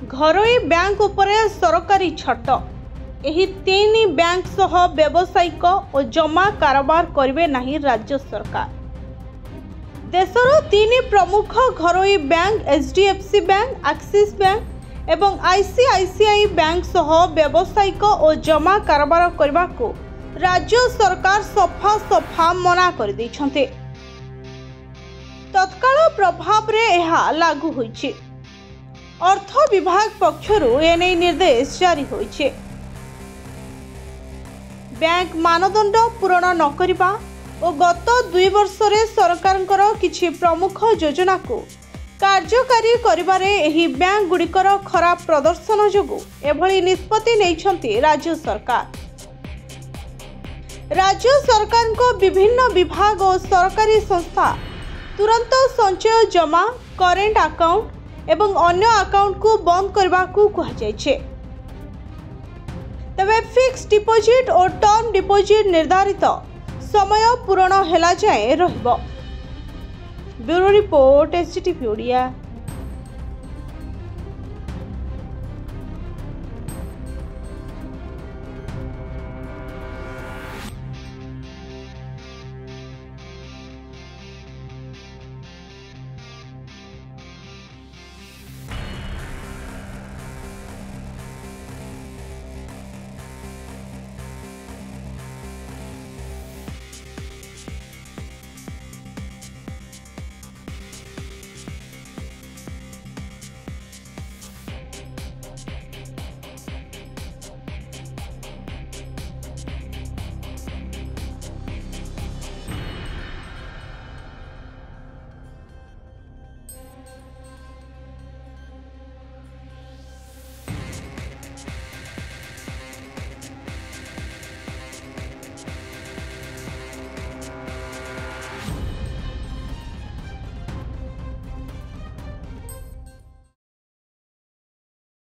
घरोई bank उपरे सरकारी छट एही तीन बैंक सह व्यावसायिक और जमा कारोबार करिवे नहीं राज्य सरकार। देशर तीन प्रमुख घरोई bank HDFC bank, Axis bank एवं आईसीआईसीआई बैंक सह व्यावसायिक और जमा कारोबार करने को राज्य सरकार सफा सफा मना कर दैछन्ते। तत्काल प्रभाव रे यह लागू होइछे। अर्थ विभाग पक्षरु एने निर्देश जारी होइछे। बैंक मानदंड पूरण न करिबा और गत 2 वर्ष रे सरकारंकर किछि प्रमुख योजना को कार्यकारी करिबारे एही बैंक गुड़िकर खराब प्रदर्शन जोगु एभली निष्पत्ति नेइछन्ति राज्य सरकार। राज्य सरकार को विभिन्न विभाग और सरकारी संस्था तुरंत संचय जमा, करेंट अकाउंट एवं अन्य अकाउंट को बंद करने को कहा जायछे। तबे फिक्स डिपोजिट और टर्म डिपोजिट निर्धारित समय पूरण हेला जाए रहिबो। Bureau report STTV Odia.